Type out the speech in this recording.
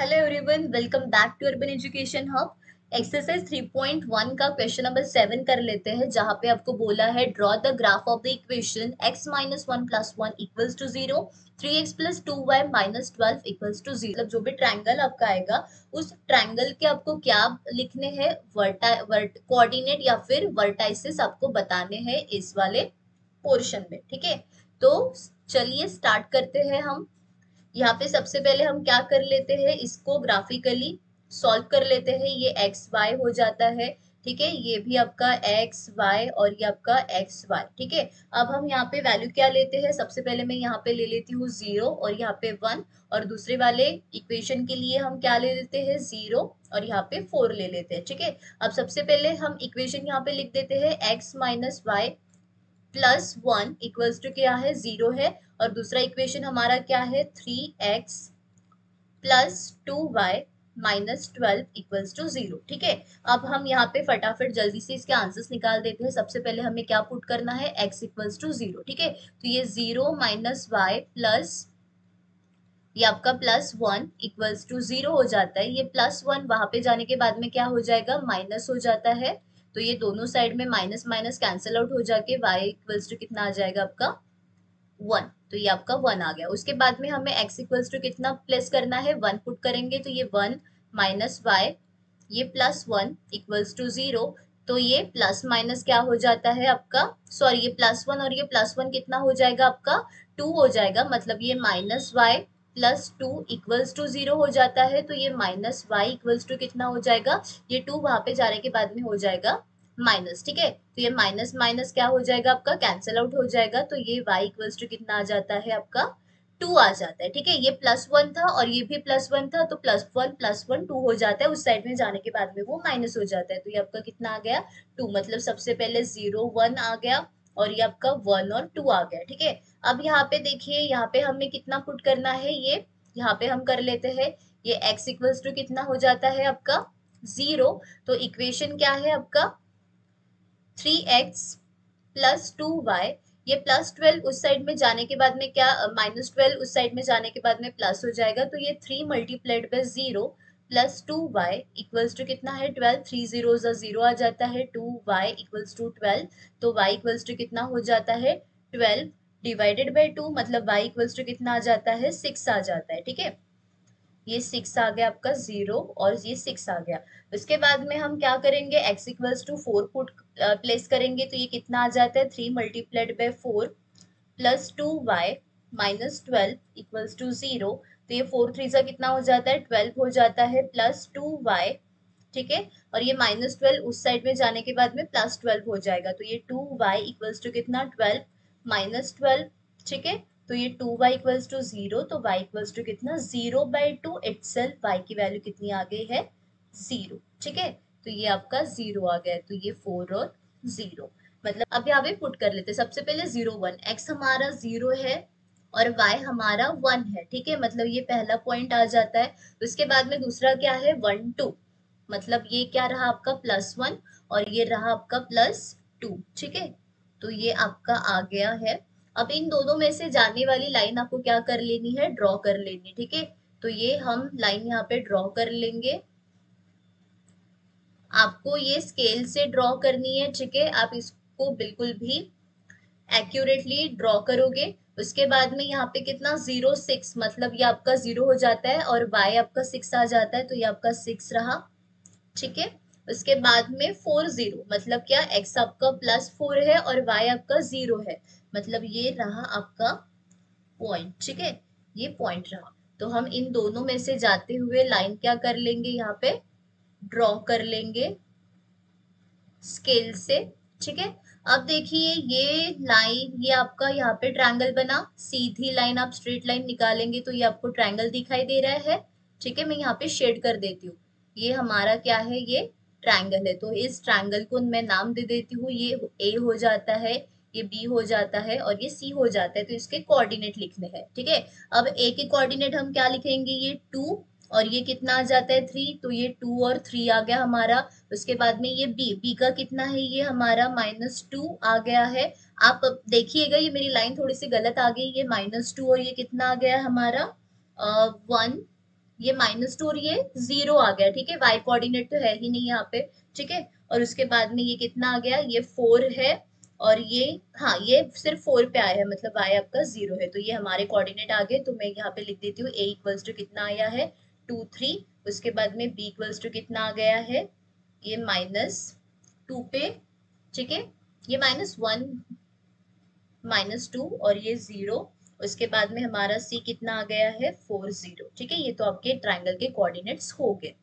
Hello everyone, welcome back to urban education hub. Exercise 3.1 का question number 7 कर लेते हैं, जहां पे आपको बोला है draw the graph of the equation x minus one plus one equals to zero, 3x plus 2y minus 12 equals to zero. मतलब जो भी ट्रायंगल आपका आएगा उस ट्रायंगल के आपको क्या लिखने हैं, कोऑर्डिनेट या फिर वर्टाइसेस आपको बताने हैं इस वाले पोर्शन में। ठीक है, तो चलिए स्टार्ट करते हैं हम। यहाँ पे सबसे पहले हम क्या कर लेते हैं, इसको ग्राफिकली सॉल्व कर लेते हैं। ये एक्स वाई हो जाता है। ठीक है, ये भी आपका एक्स वाई और ये आपका एक्स वाई। ठीक है, अब हम यहाँ पे वैल्यू क्या लेते हैं, सबसे पहले मैं यहाँ पे ले लेती हूँ जीरो और यहाँ पे वन, और दूसरे वाले इक्वेशन के लिए हम क्या ले लेते हैं, जीरो और यहाँ पे फोर ले लेते हैं। ठीक है, अब सबसे पहले हम इक्वेशन यहाँ पे लिख देते हैं x minus y plus one equals to क्या है, जीरो है, और दूसरा इक्वेशन हमारा क्या है, 3x plus 2y minus 12 equals to zero. ठीक है, अब हम यहाँ पे फटाफट जल्दी से इसके आंसर्स निकाल देते हैं। सबसे पहले हमें क्या पुट करना है, x इक्वल्स टू जीरो। ठीक है, तो ये जीरो माइनस वाई प्लस ये आपका plus one equals to zero हो जाता है। ये प्लस वन वहां पे जाने के बाद में क्या हो जाएगा, माइनस हो जाता है। तो ये दोनों साइड में माइनस माइनस कैंसिल आउट हो जाके y इक्वल्स टू कितना आ जाएगा आपका, वन। तो ये आपका वन आ गया। उसके बाद में हमें x इक्वल्स टू कितना प्लेस करना है, वन पुट करेंगे, तो ये वन माइनस वाई, ये plus one equals to zero. तो ये प्लस माइनस क्या हो जाता है आपका, सॉरी, ये प्लस वन और ये प्लस वन कितना हो जाएगा आपका, टू हो जाएगा। मतलब ये minus y plus two equals to zero हो जाता है। तो ये माइनस वाई इक्वल्स टू कितना हो जाएगा, ये टू वहां पे जाने के बाद में हो जाएगा माइनस। ठीक है, तो ये माइनस माइनस क्या हो जाएगा आपका, कैंसिल आउट हो जाएगा। तो ये y इक्वल्स टू कितना आ जाता है आपका, टू आ जाता है। ठीक है, ये प्लस वन था और ये भी प्लस वन था, तो प्लस वन टू हो जाता है। उस साइड में जाने के बाद में वो माइनस हो जाता है। तो ये आपका कितना आ गया, टू। मतलब सबसे पहले जीरो वन आ गया और ये आपका वन और टू आ गया। ठीक है, अब यहाँ पे देखिए, यहाँ पे हमें कितना पुट करना है, ये यहाँ पे हम कर लेते हैं। ये x इक्वल्स टू कितना हो जाता है आपका, जीरो। तो इक्वेशन क्या है आपका, 3x प्लस 2y, ये प्लस 12 उस साइड में जाने के बाद में क्या, माइनस 12 उस साइड में जाने के बाद में प्लस हो जाएगा। तो ये 3 multiplied by zero plus 2y equals to कितना है, 12। थ्री जीरो जीरो आ जाता है, 2y इक्वल्स टू 12। तो y इक्वल्स टू कितना हो जाता है, 12 डिवाइडेड बाय टू, मतलब y इक्वल्स टू कितना आ जाता है, 6 आ जाता है। ठीक है, ये सिक्स आ गया आपका, जीरो और ये सिक्स आ गया। उसके बाद में हम क्या करेंगे, x equals to four put place करेंगे। तो ये कितना आ जाता है, three multiplied by four plus two y minus 12 equals to zero. तो ये फोर थ्री सा कितना हो जाता है, 12 हो जाता है, प्लस टू वाई। ठीक है, और ये माइनस 12 उस साइड में जाने के बाद में प्लस 12 हो जाएगा। तो ये टू वाई इक्वल्स टू कितना, 12 माइनस 12। ठीक है, तो ये two y equals to zero, तो वाई इक्वल्स टू कितना, zero by two itself y की वैल्यू कितनी आ गई है, जीरो। ठीक है, तो ये आपका जीरो आ गया। तो ये फोर और जीरो, मतलब अब यहाँ पे पुट कर लेते हैं। सबसे पहले जीरो वन, एक्स हमारा जीरो है और y हमारा वन है। ठीक है, मतलब ये पहला पॉइंट आ जाता है। उसके बाद में दूसरा क्या है, वन टू, मतलब ये क्या रहा आपका, प्लस वन और ये रहा आपका प्लस टू। ठीक है, तो ये आपका आ गया है। अब इन दोनों में से जाने वाली लाइन आपको क्या कर लेनी है, ड्रॉ कर लेनी। ठीक है, तो ये हम लाइन यहाँ पे ड्रॉ कर लेंगे। आपको ये स्केल से ड्रॉ करनी है। ठीक है, आप इसको बिल्कुल भी एक्यूरेटली ड्रॉ करोगे। उसके बाद में यहाँ पे कितना, जीरो सिक्स, मतलब ये आपका जीरो हो जाता है और y आपका सिक्स आ जाता है। तो ये आपका सिक्स रहा। ठीक है, उसके बाद में फोर जीरो, मतलब क्या, x आपका प्लस फोर है और y आपका जीरो है, मतलब ये रहा आपका पॉइंट। ठीक है, ये पॉइंट रहा। तो हम इन दोनों में से जाते हुए लाइन क्या कर लेंगे, यहाँ पे ड्रॉ कर लेंगे स्केल से। ठीक है, अब देखिए ये लाइन, ये आपका यहाँ पे ट्रायंगल बना, सीधी लाइन आप स्ट्रेट लाइन निकालेंगे तो ये आपको ट्रायंगल दिखाई दे रहा है। ठीक है, मैं यहाँ पे शेड कर देती हूँ। ये हमारा क्या है, ये ट्रायंगल है। तो इस ट्रायंगल को मैं नाम दे देती हूँ, ये ए हो जाता है, ये बी हो जाता है और ये सी हो जाता है। तो इसके कोऑर्डिनेट लिखने हैं। ठीक है, अब ए के कोऑर्डिनेट हम क्या लिखेंगे, ये टू, और ये कितना आ जाता है, थ्री। तो ये टू और थ्री आ गया हमारा। उसके बाद में ये बी का कितना है, ये हमारा माइनस टू आ गया है। आप देखिएगा, ये मेरी लाइन थोड़ी सी गलत आ गई, ये माइनस टू और ये कितना आ गया हमारा, वन ये -2 और ये 0 आ गया, ठीक है, y कोऑर्डिनेट तो है ही नहीं यहाँ पे, ठीक है। और उसके बाद में ये कितना आ गया, ये 4 है, और ये, हाँ ये सिर्फ 4 पे आया है, मतलब y आपका 0 है, तो ये हमारे कोऑर्डिनेट आ गए। तो मैं यहाँ पे लिख देती हूँ a इक्वल्स टू कितना आया है 2 3, उसके बाद में b इक्वल्स टू कितना आ गया है, ये -2 पे, ठीक है, ये -1 -2 और ये 0, उसके बाद में हमारा c कितना आ गया है 4 0, ठीक है। ये तो आपके ट्राइंगल के कोऑर्डिनेट्स हो गए।